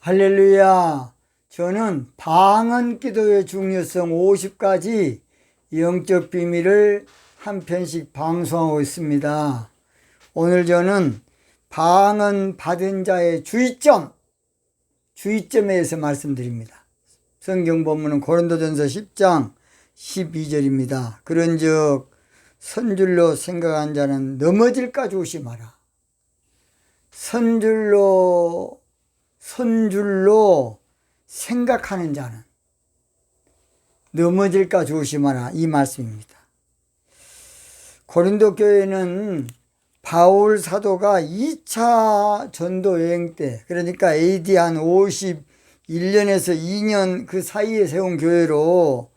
할렐루야. 저는 방언 기도의 중요성 50가지 영적 비밀을 한 편씩 방송하고 있습니다. 오늘 저는 방언 받은 자의 주의점에 대해서 말씀드립니다. 성경 본문은 고린도전서 10장 12절입니다. 그런즉 선줄로 생각한 자는 넘어질까 조심하라. 선줄로 생각하는 자는 넘어질까 조심하라, 이 말씀입니다. 고린도 교회는 바울 사도가 2차 전도 여행 때, 그러니까 AD 한 51년에서 2년 그 사이에 세운 교회로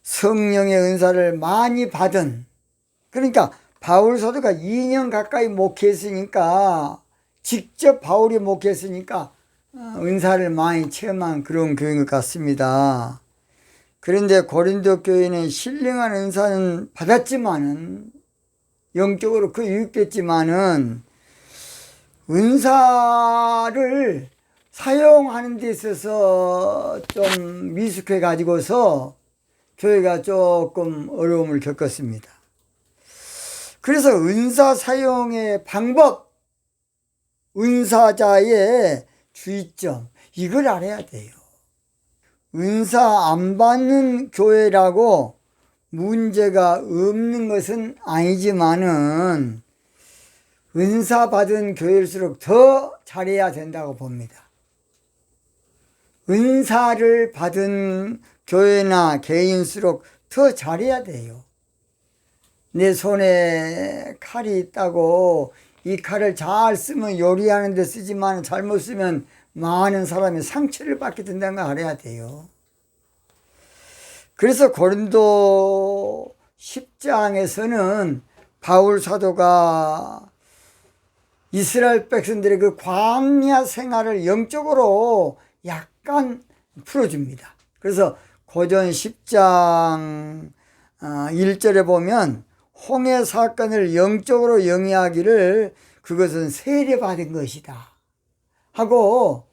성령의 은사를 많이 받은, 그러니까 바울 사도가 2년 가까이 목회했으니까, 직접 바울이 목회했으니까 은사를 많이 체험한 그런 교회인 것 같습니다. 그런데 고린도 교회는 신령한 은사는 받았지만은, 영적으로 그 유익됐지만은, 은사를 사용하는 데 있어서 좀 미숙해 가지고서 교회가 조금 어려움을 겪었습니다. 그래서 은사 사용의 방법, 은사자의 주의점, 이걸 알아야 돼요. 은사 안 받는 교회라고 문제가 없는 것은 아니지만은 은사 받은 교회일수록 더 잘해야 된다고 봅니다. 은사를 받은 교회나 개인일수록 더 잘해야 돼요. 내 손에 칼이 있다고 이 칼을 잘 쓰면 요리하는 데 쓰지만 잘못 쓰면 많은 사람이 상처를 받게 된다는 걸 알아야 돼요. 그래서 고린도 10장에서는 바울 사도가 이스라엘 백성들의 그 광야 생활을 영적으로 약간 풀어줍니다. 그래서 고전 10장 1절에 보면 홍해 사건을 영적으로 영위하기를 그것은 세례받은 것이다 하고,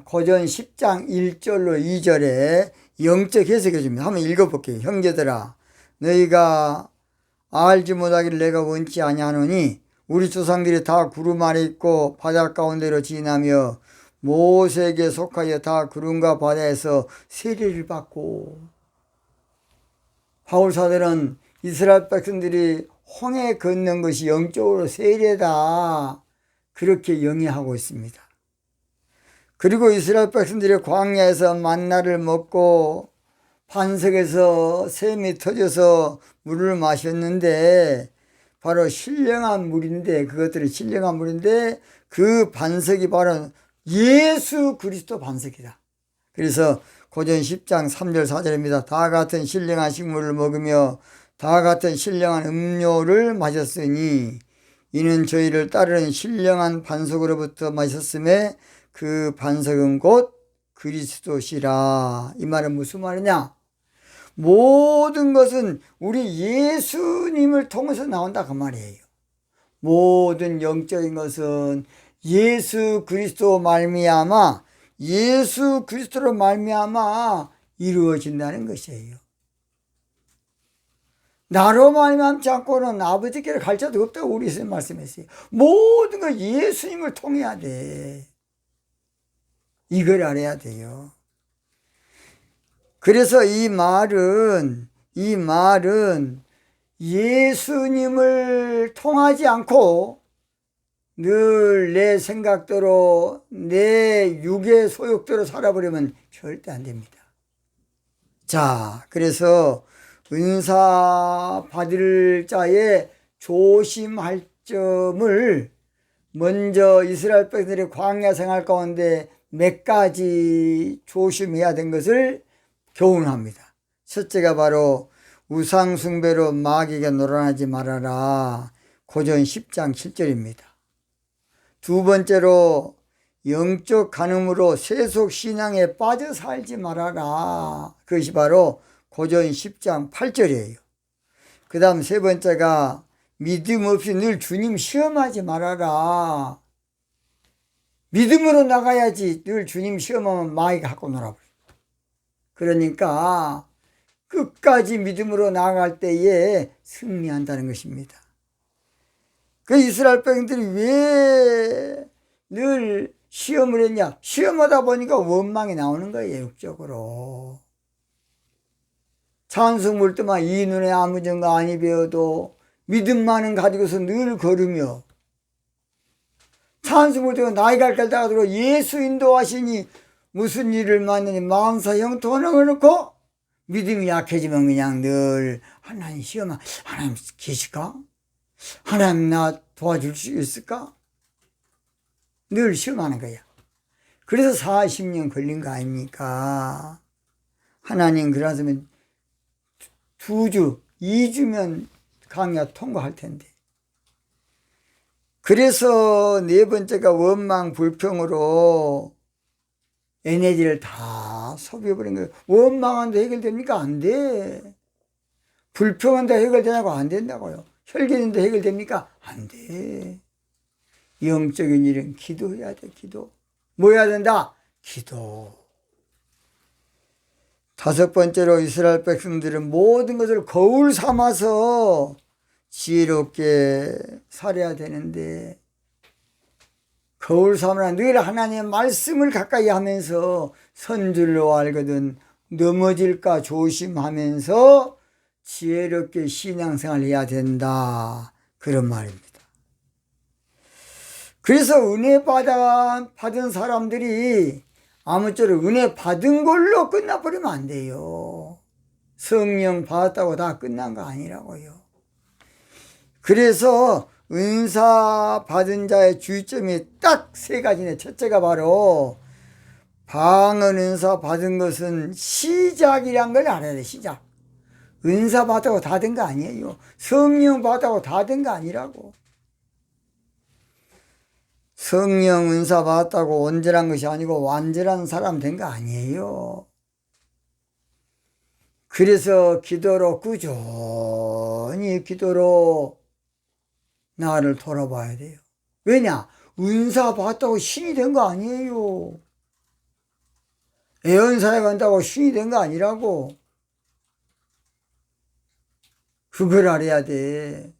고전 10장 1절로 2절에 영적 해석해 줍니다. 한번 읽어볼게요. 형제들아, 너희가 알지 못하기를 내가 원치 아니하노니 우리 조상들이 다 구름 아래 있고 바다 가운데로 지나며 모세에게 속하여 다 구름과 바다에서 세례를 받고, 바울 사도는 이스라엘 백성들이 홍해 걷는 것이 영적으로 세례다, 그렇게 영위하고 있습니다. 그리고 이스라엘 백성들이 광야에서 만나를 먹고 반석에서 샘이 터져서 물을 마셨는데, 바로 신령한 물인데, 그것들이 신령한 물인데 그 반석이 바로 예수 그리스도 반석이다. 그래서 고전 10장 3절 4절입니다. 다 같은 신령한 식물을 먹으며 다 같은 신령한 음료를 마셨으니 이는 저희를 따르는 신령한 반석으로부터 마셨음에 그 반석은 곧 그리스도시라. 이 말은 무슨 말이냐? 모든 것은 우리 예수님을 통해서 나온다, 그 말이에요. 모든 영적인 것은 예수 그리스도 말미암아, 예수 그리스도로 말미암아 이루어진다는 것이에요. 나로 말미암지 않고는 아버지께로 갈 자도 없다고 우리 예수님 말씀했어요. 모든 거 예수님을 통해야 돼. 이걸 알아야 돼요. 그래서 이 말은 예수님을 통하지 않고 늘 내 생각대로 내 육의 소욕대로 살아버리면 절대 안 됩니다. 자, 그래서 은사 받을 자의 조심할 점을 먼저 이스라엘 백성들의 광야 생활 가운데 몇 가지 조심해야 된 것을 교훈합니다. 첫째가 바로 우상 숭배로 마귀가 놀아나지 말아라, 고전 10장 7절입니다. 두 번째로 영적 간음으로 세속 신앙에 빠져 살지 말아라, 그것이 바로 고전 10장 8절이에요. 그 다음 세 번째가 믿음 없이 늘 주님 시험하지 말아라. 믿음으로 나가야지. 늘 주님 시험하면 마귀가 갖고 놀아버려. 그러니까 끝까지 믿음으로 나아갈 때에 승리한다는 것입니다. 그 이스라엘 백성들이 왜 늘 시험을 했냐? 시험하다 보니까 원망이 나오는 거예요, 육적으로. 찬송물 때만 이 눈에 아무 증거 아니 배워도 믿음만은 가지고서 늘 걸으며, 찬송물 때가 나이가 갈다가 들어 예수 인도하시니 무슨 일을 만나니 마음사 형통하는 걸 놓고 믿음이 약해지면 그냥 늘 하나님 시험하, 하나님 계실까? 하나님 나 도와줄 수 있을까? 늘 시험하는 거야. 그래서 40년 걸린 거 아닙니까? 하나님 그러면 2주, 2주면 강야 통과할 텐데. 그래서 네 번째가 원망 불평으로 에너지를 다 소비해버린 거예요. 원망한데 해결됩니까? 안 돼. 불평한데 해결되냐고? 안 된다고요. 혈기인데 해결됩니까? 안 돼. 영적인 일은 기도해야 돼. 기도. 뭐 해야 된다? 기도. 5번째로 이스라엘 백성들은 모든 것을 거울 삼아서 지혜롭게 살아야 되는데, 거울 삼으라 늘 하나님의 말씀을 가까이 하면서 선줄로 알거든 넘어질까 조심하면서 지혜롭게 신앙생활을 해야 된다. 그런 말입니다. 그래서 은혜 받은 사람들이 아무쪼록 은혜 받은 걸로 끝나버리면 안 돼요. 성령 받았다고 다 끝난 거 아니라고요. 그래서 은사 받은 자의 주의점이 딱 3가지네. 첫째가 바로 방언 은사 받은 것은 시작이란 걸 알아야 돼. 시작. 은사 받았다고 다 된 거 아니에요. 성령 받았다고 다 된 거 아니라고. 성령 은사 받았다고 온전한 것이 아니고 완전한 사람 된 거 아니에요. 그래서 기도로 꾸준히 기도로 나를 돌아봐야 돼요. 왜냐? 은사 받았다고 신이 된 거 아니에요. 애언사에 간다고 신이 된 거 아니라고. 그걸 알아야 돼.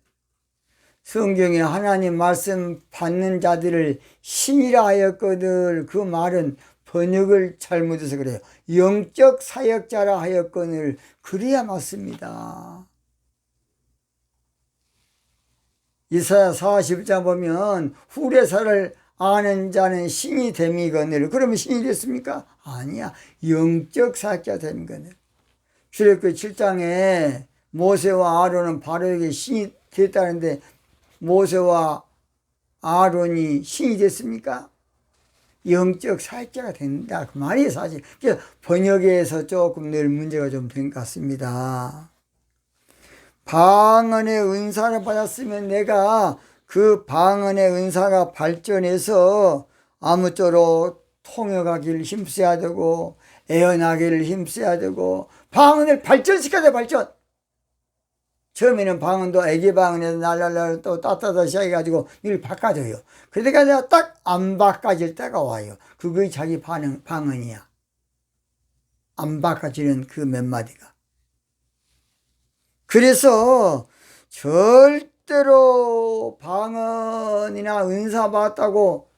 성경에 하나님 말씀 받는 자들을 신이라 하였거늘, 그 말은 번역을 잘못해서 그래요. 영적 사역자라 하였거늘, 그래야 맞습니다. 이사야 40장 보면 후레사를 아는 자는 신이 됨이거늘. 그러면 신이 됐습니까? 아니야. 영적 사역자 됨이거늘. 출애굽기 7장에 모세와 아론은 바로에게 신이 됐다는데 모세와 아론이 신이 됐습니까? 영적 사역자가 된다. 그 말이에요, 사실. 번역에서 조금 늘 문제가 좀 된 것 같습니다. 방언의 은사를 받았으면 내가 그 방언의 은사가 발전해서 아무쪼록 통역하기를 힘써야 되고, 애언하기를 힘써야 되고, 방언을 발전시켜야 돼, 발전. 처음에는 방언도 애기 방언에서 날랄랄 또 따따따 시작해가지고 일 바꿔줘요. 그러다가 내가 딱 안 바꿔질 때가 와요. 그게 자기 방언이야. 안 바꿔지는 그 몇 마디가. 그래서 절대로 방언이나 은사 받았다고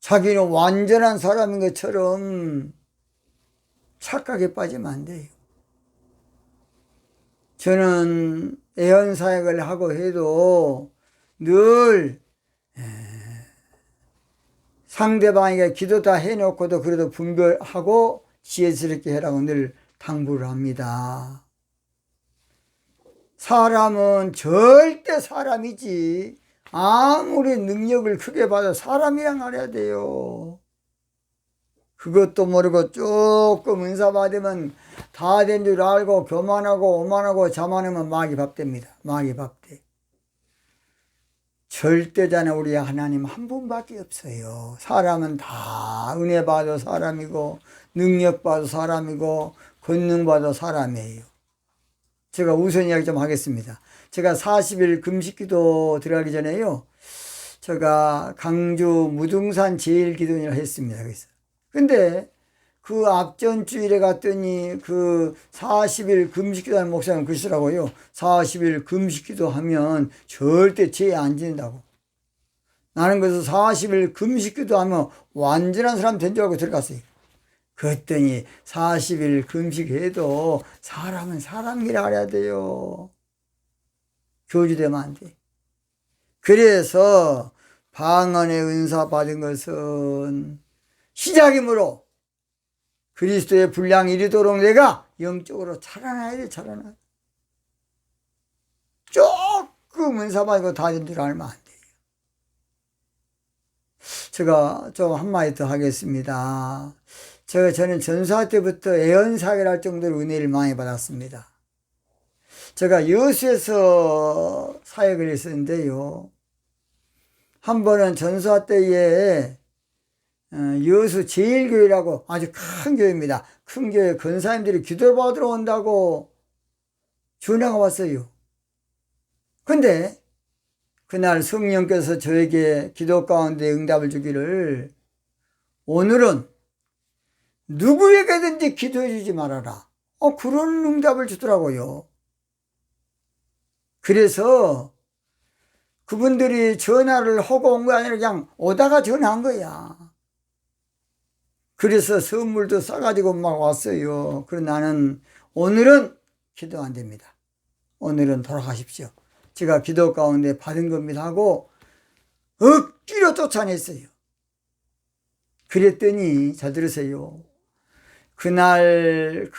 자기는 완전한 사람인 것처럼 착각에 빠지면 안 돼요. 저는 애언사역을 하고 해도 늘 상대방에게 기도 다 해놓고도 그래도 분별하고 지혜스럽게 해라고 늘 당부를 합니다. 사람은 절대 사람이지, 아무리 능력을 크게 받아 사람이랑 알아야 돼요. 그것도 모르고 조금 은사 받으면 다 된 줄 알고 교만하고 오만하고 자만하면 마귀 밥 됩니다. 마귀 밥 돼. 절대자는 우리 하나님 한 분밖에 없어요. 사람은 다 은혜 받아 사람이고 능력 받아 사람이고 권능 받아 사람이에요. 제가 우선 이야기 좀 하겠습니다. 제가 40일 금식기도 들어가기 전에요, 제가 강주 무등산 제일기도원이라 했습니다. 그래서 근데 그 앞전 주일에 갔더니 그 40일 금식기도하는 목사님 그러시더라고요. 40일 금식기도 하면 절대 죄 안 지는다고. 나는 그래서 40일 금식기도 하면 완전한 사람 된 줄 알고 들어갔어요. 그랬더니 40일 금식해도 사람은 사람이라 그래야 돼요. 교주되면 안 돼. 그래서 방언의 은사 받은 것은 시작이므로 그리스도의 분량이 이르도록 내가 영적으로 자라나야 돼. 자라나야 돼. 조금 은사 받고 다 된 줄 알면 안 돼요. 제가 좀 한마디 더 하겠습니다. 저는 전사 때부터 애언사회를 할 정도로 은혜를 많이 받았습니다. 제가 여수에서 사역을 했었는데요. 한 번은 전사 때에 여수 제일교회라고 아주 큰 교회입니다. 큰 교회 권사님들이 기도 받으러 온다고 전화가 왔어요. 근데 그날 성령께서 저에게 기도 가운데 응답을 주기를 오늘은 누구에게든지 기도해 주지 말아라. 그런 응답을 주더라고요. 그래서 그분들이 전화를 하고 온 거 아니라 그냥 오다가 전화한 거야. 그래서 선물도 싸가지고 막 왔어요. 그래서 나는 오늘은 기도 안 됩니다. 오늘은 돌아가십시오. 제가 기도 가운데 받은 겁니다 하고 억지로 쫓아냈어요. 그랬더니 잘 들으세요. 그날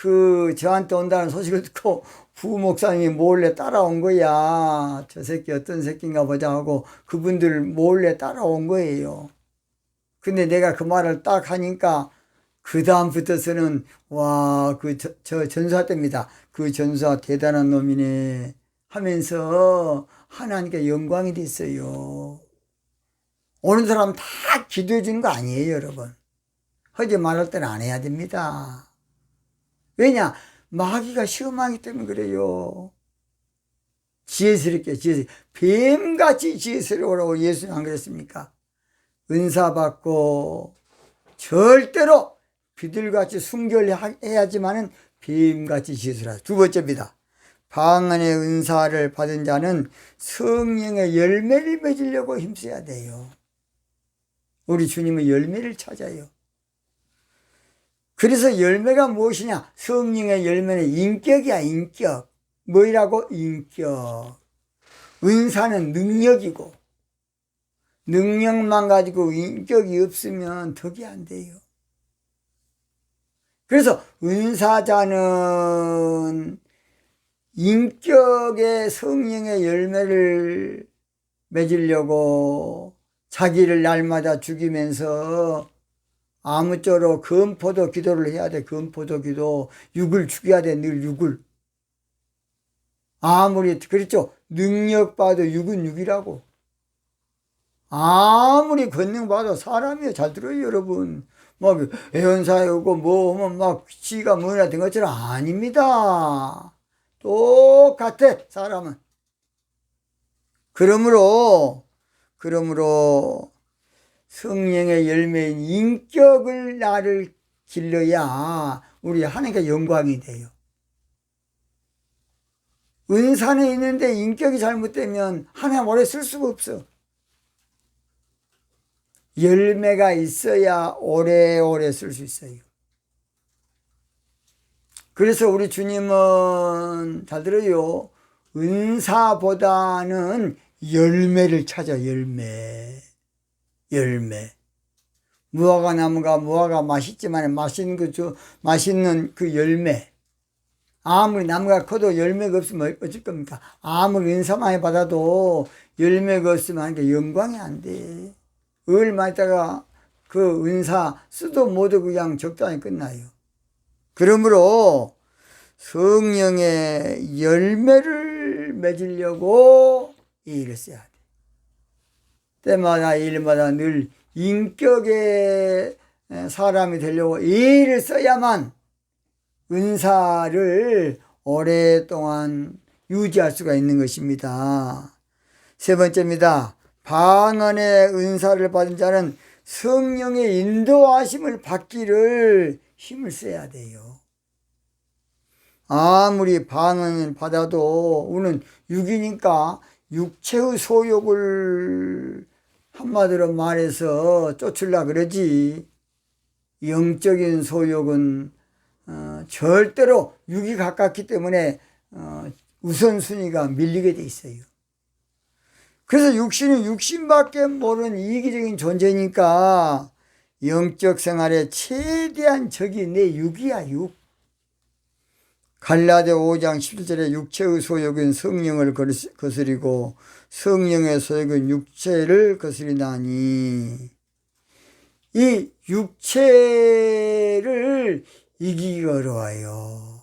저한테 온다는 소식을 듣고 부목사님이 몰래 따라온 거야. 저 새끼 어떤 새끼인가 보자 하고 그분들 몰래 따라온 거예요. 근데 내가 그 말을 딱 하니까 그 다음부터서는 와, 저 전사 때입니다. 그 전사 대단한 놈이네 하면서 하나님께 영광이 됐어요. 오는 사람 다 기도해 주는 거 아니에요, 여러분. 하지 말할 때는 안 해야 됩니다. 왜냐? 마귀가 시험하기 때문에 그래요. 지혜스럽게, 뱀같이 지혜스러우라고 예수님 안 그랬습니까? 은사 받고 절대로 비둘같이 순결해야지만은 뱀같이 지혜스러워. 두 번째입니다. 방언의 은사를 받은 자는 성령의 열매를 맺으려고 힘써야 돼요. 우리 주님은 열매를 찾아요. 그래서 열매가 무엇이냐? 성령의 열매는 인격이야, 인격. 뭐라고? 인격. 은사는 능력이고, 능력만 가지고 인격이 없으면 덕이 안 돼요. 그래서 은사자는 인격의 성령의 열매를 맺으려고 자기를 날마다 죽이면서 아무쪼록 금포도 기도를 해야 돼. 금포도 기도. 육을 죽여야 돼. 늘 육을. 아무리 그렇죠. 능력 봐도 육은 육이라고. 아무리 권능 봐도 사람이요. 잘 들어요, 여러분. 막 애원사에 오고 뭐 하면 막 지가 뭐냐 된 것처럼 아닙니다. 똑같아, 사람은. 그러므로 성령의 열매인 인격을 나를 길러야 우리 하나님께 영광이 돼요. 은사는 있는데 인격이 잘못되면 하나님 오래 쓸 수가 없어. 열매가 있어야 오래오래 쓸 수 있어요. 그래서 우리 주님은 잘 들어요. 은사보다는 열매를 찾아. 열매. 무화과 나무가 무화과 맛있지만 맛있는 그 열매. 아무리 나무가 커도 열매가 없으면 어쩔 겁니까? 아무리 은사 많이 받아도 열매가 없으면 하니까 영광이 안 돼. 얼마 있다가 그 은사 쓰도 못하고 그냥 적당히 끝나요. 그러므로 성령의 열매를 맺으려고 이 일을 써야 돼. 때마다 일마다 늘 인격의 사람이 되려고 이 일을 써야만 은사를 오랫동안 유지할 수가 있는 것입니다. 세 번째입니다. 방언의 은사를 받은 자는 성령의 인도하심을 받기를 힘을 써야 돼요. 아무리 방언을 받아도 우리는 육이니까 육체의 소욕을 한마디로 말해서 쫓으려 그러지, 영적인 소욕은 절대로 육이 가깝기 때문에 우선순위가 밀리게 돼 있어요. 그래서 육신은 육신밖에 모르는 이기적인 존재니까 영적 생활의 최대한 적이 내 육이야, 육. 갈라디아 5장 17절에 육체의 소욕은 성령을 거스리고 성령의 소욕은 육체를 거스리나니, 이 육체를 이기기가 어려워요.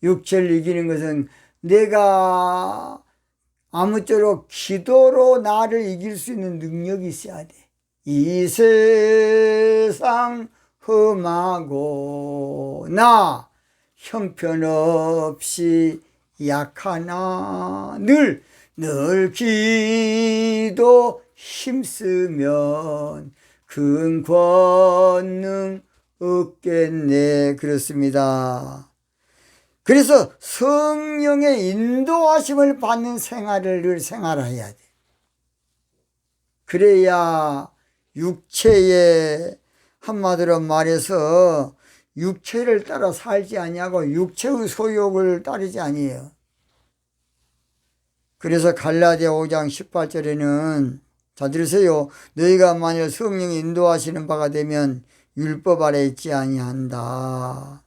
육체를 이기는 것은 내가 아무쪼록 기도로 나를 이길 수 있는 능력이 있어야 돼. 이 세상 험하고 나 형편없이 약하나 늘 기도 힘쓰면 큰 권능 얻겠네. 그렇습니다. 그래서 성령의 인도하심을 받는 생활을 늘 생활해야 돼. 그래야 육체에, 한마디로 말해서 육체를 따라 살지 아니하고 육체의 소욕을 따르지 아니에요. 그래서 갈라디아 5장 18절에는, 자 들으세요. 너희가 만일 성령이 인도하시는 바가 되면 율법 아래 있지 아니한다.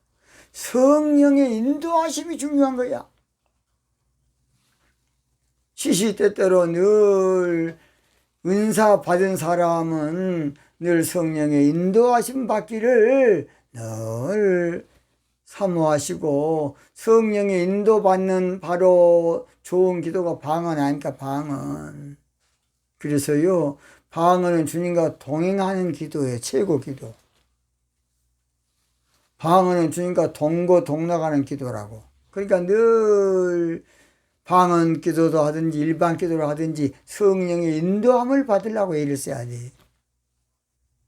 성령의 인도하심이 중요한 거야. 시시때때로 늘 은사 받은 사람은 늘 성령의 인도하심 받기를 늘 사모하시고, 성령의 인도받는 바로 좋은 기도가 방언 아닙니까? 방언. 그래서요, 방언은 주님과 동행하는 기도예요. 최고 기도. 방언은 주님과 동거동락하는 기도라고. 그러니까 늘 방언 기도도 하든지 일반 기도를 하든지 성령의 인도함을 받으려고 애를 써야 돼.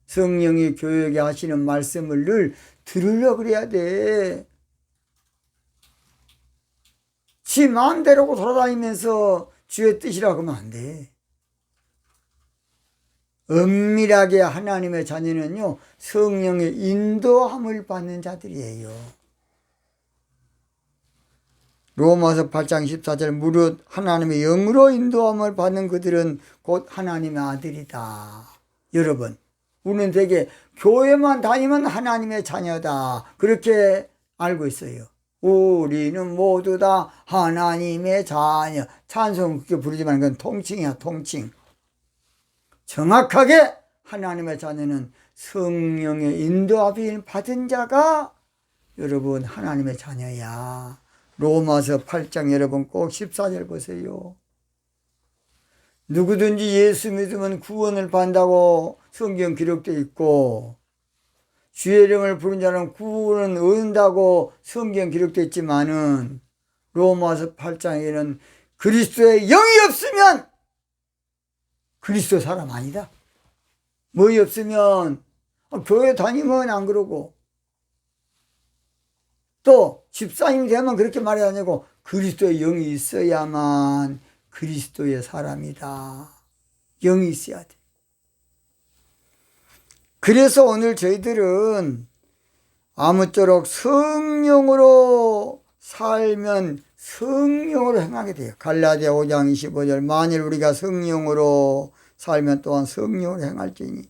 성령이 교회에 하시는 말씀을 늘 들으려고 그래야 돼. 지 마음대로 돌아다니면서 주의 뜻이라고 하면 안 돼. 은밀하게 하나님의 자녀는요, 성령의 인도함을 받는 자들이에요. 로마서 8장 14절, 무릇 하나님의 영으로 인도함을 받는 그들은 곧 하나님의 아들이다. 여러분, 우리는 되게 교회만 다니면 하나님의 자녀다, 그렇게 알고 있어요. 우리는 모두 다 하나님의 자녀. 찬송 그렇게 부르지만 그건 통칭이야, 통칭. 정확하게 하나님의 자녀는 성령의 인도함을 받은 자가 여러분 하나님의 자녀야. 로마서 8장 여러분 꼭 14절 보세요. 누구든지 예수 믿으면 구원을 받는다고 성경 기록되어 있고, 주의 이름을 부른 자는 구원을 얻는다고 성경 기록되어 있지만은, 로마서 8장에는 그리스도의 영이 없으면 그리스도 사람 아니다. 뭐이 없으면 교회 다니면 안 그러고, 또 집사님이 되면 그렇게 말해야 되고, 그리스도의 영이 있어야만 그리스도의 사람이다. 영이 있어야 돼. 그래서 오늘 저희들은 아무쪼록 성령으로 살면 성령으로 행하게 돼요. 갈라디아 5장 25절, 만일 우리가 성령으로 살면 또한 성령으로 행할지니.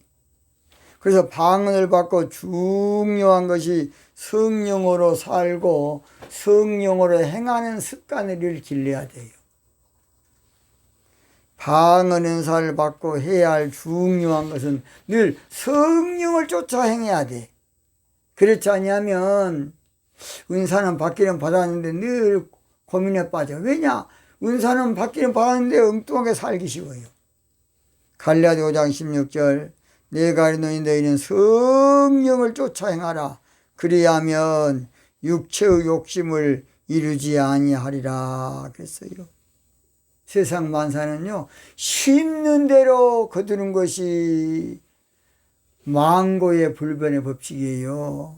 그래서 방언을 받고 중요한 것이 성령으로 살고 성령으로 행하는 습관을 길러야 돼요. 방언 은사를 받고 해야 할 중요한 것은 늘 성령을 쫓아 행해야 돼. 그렇지 않으면 은사는 받기는 받았는데 늘 고민에 빠져. 왜냐? 은사는 받기는 받았는데 엉뚱하게 살기 쉬워요. 갈라디아 5장 16절, 내가 이르노니 너희는 성령을 쫓아 행하라. 그리하면 육체의 욕심을 이루지 아니하리라 그랬어요. 세상 만사는요, 심는 대로 거두는 것이 망고의 불변의 법칙이에요.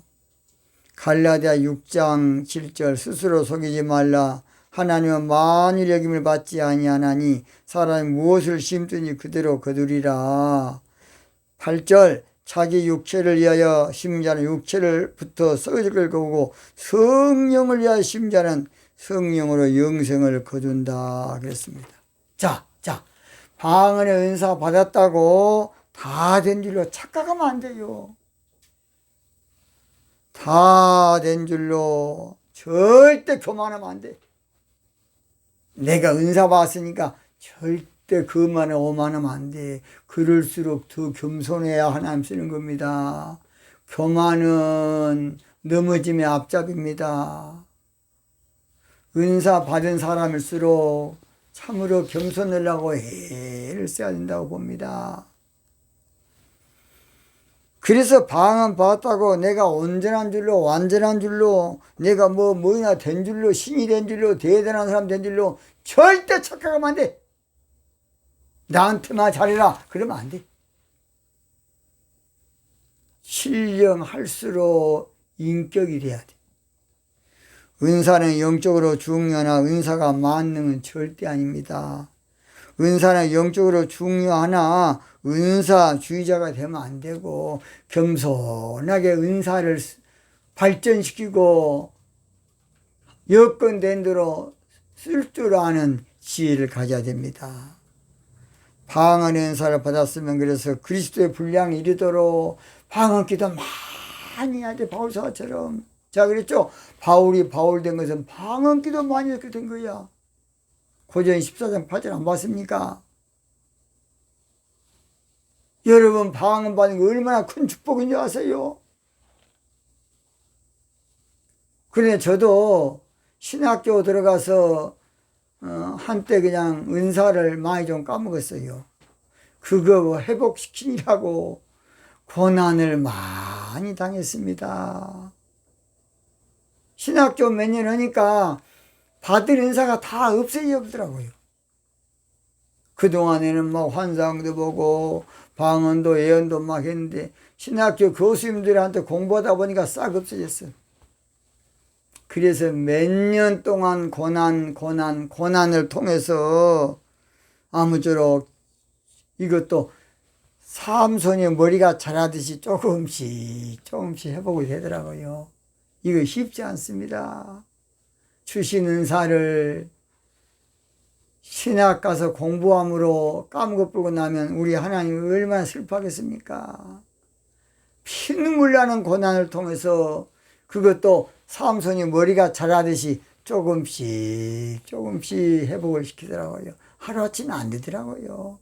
갈라디아 6장 7절 스스로 속이지 말라. 하나님은 만일 여김을 받지 아니하나니 사람이 무엇을 심든지 그대로 거두리라. 8절 자기 육체를 위하여 심은 자는 육체를부터 썩어질 거고 성령을 위하여 심은 자는 성령으로 영생을 거둔다 그랬습니다. 자, 방언의 은사 받았다고 다 된 줄로 착각하면 안 돼요. 다 된 줄로 절대 교만하면 안 돼. 내가 은사 받았으니까 절대 그만에 오만하면 안 돼. 그럴수록 더 겸손해야 하나님 쓰는 겁니다. 교만은 넘어짐의 앞잡입니다. 은사 받은 사람일수록 참으로 겸손을 하고 애를 써야 된다고 봅니다. 그래서 방언 받았다고 내가 온전한 줄로 완전한 줄로 내가 뭐나 된 줄로 신이 된 줄로 대단한 사람 된 줄로 절대 착각하면 안 돼. 나한테만 잘해라 그러면 안 돼. 신령할수록 인격이 돼야 돼. 은사는 영적으로 중요하나 은사가 만능은 절대 아닙니다. 은사는 영적으로 중요하나 은사주의자가 되면 안 되고 겸손하게 은사를 발전시키고 여건된 대로 쓸 줄 아는 지혜를 가져야 됩니다. 방언의 은사를 받았으면 그래서 그리스도의 분량이 이르도록 방언기도 많이 해야 돼. 바울사처럼. 자, 그랬죠? 바울이 바울 된 것은 방언기도 많이 했게 된 거야. 고전 14장 8절 안 봤습니까? 여러분 방언 받는 게 얼마나 큰 축복인지 아세요? 그런데 저도 신학교 들어가서 한때 그냥 은사를 많이 좀 까먹었어요. 그거 회복시키라고 고난을 많이 당했습니다. 신학교 몇 년 하니까 받은 은사가 다 없어지더라고요. 그동안에는 막 환상도 보고 방언도 예언도 막 했는데 신학교 교수님들한테 공부하다 보니까 싹 없어졌어요. 그래서 몇 년 동안 고난을 통해서 아무쪼록 이것도 삼손이 머리가 자라듯이 조금씩 회복이 되더라고요. 이거 쉽지 않습니다. 주신 은사를 신학 가서 공부함으로 까먹어 버리고 나면 우리 하나님 얼마나 슬퍼하겠습니까? 피눈물 나는 고난을 통해서 그것도 삼손이 머리가 자라듯이 조금씩 회복을 시키더라고요. 하루아침에 안 되더라고요.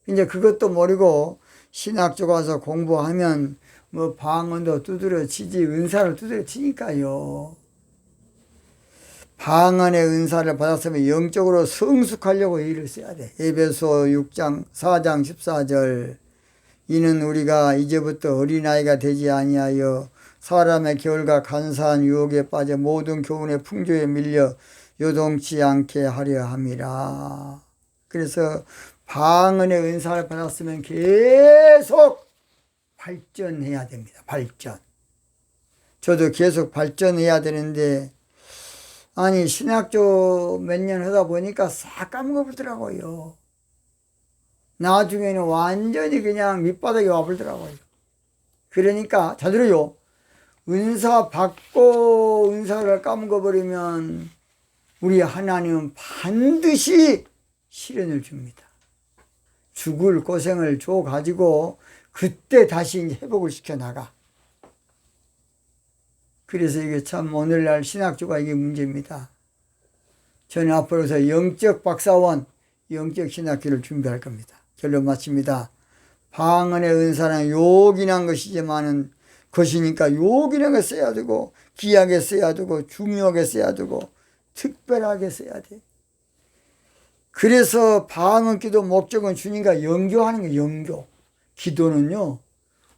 이제 그것도 모르고 신학교 가서 공부하면 뭐 방언도 두드려 치지 은사를 두드려 치니까요. 방언의 은사를 받았으면 영적으로 성숙하려고 일을 써야 돼. 에베소 6장 4장 14절 이는 우리가 이제부터 어린아이가 되지 아니하여 사람의 겨울과 간사한 유혹에 빠져 모든 교훈의 풍조에 밀려 요동치 않게 하려 함이라. 그래서 방언의 은사를 받았으면 계속 발전해야 됩니다. 발전. 저도 계속 발전해야 되는데 아니 신학교 몇 년 하다 보니까 싹 까먹어버리더라고요. 나중에는 완전히 그냥 밑바닥에 와버리더라고요. 그러니까 잘 들어요. 은사 받고 은사를 까먹어버리면 우리 하나님은 반드시 시련을 줍니다. 죽을 고생을 줘가지고 그때 다시 회복을 시켜나가. 그래서 이게 참 오늘날 신학주가 이게 문제입니다. 저는 앞으로서 영적 박사원, 영적 신학교를 준비할 겁니다. 결론 마칩니다. 방언의 은사는 요긴한 것이지만은 것이니까 요긴하게 써야 되고 귀하게 써야 되고 중요하게 써야 되고 특별하게 써야 돼. 그래서 방언 기도 목적은 주님과 연교하는 거예요. 연교. 기도는요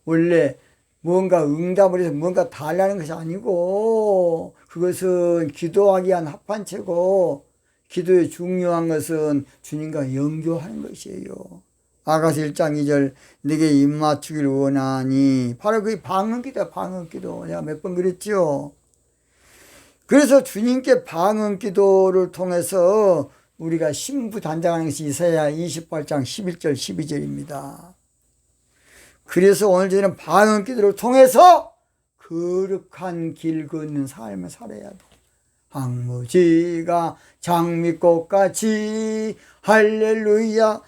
원래 뭔가 응답을 해서 뭔가 달라는 것이 아니고 그것은 기도하기 위한 합판체고 기도의 중요한 것은 주님과 연교하는 것이에요. 아가서 1장 2절 내게 입맞추기를 원하니 바로 그 방언기도야. 방언기도 내가 몇 번 그랬죠. 그래서 주님께 방언기도를 통해서 우리가 신부단장하는 것이 이사야 28장 11절 12절입니다. 그래서 오늘 저희는 방언기도를 통해서 거룩한 길 걷는 삶을 살아야 돼. 황무지가 장미꽃같이 할렐루야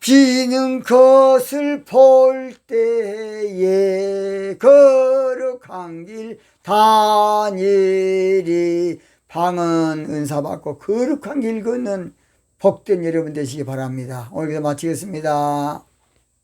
피는 것을 볼 때에 거룩한 길 다니리. 방언 은사 받고 거룩한 길 걷는 복된 여러분 되시기 바랍니다. 오늘 여기서 마치겠습니다.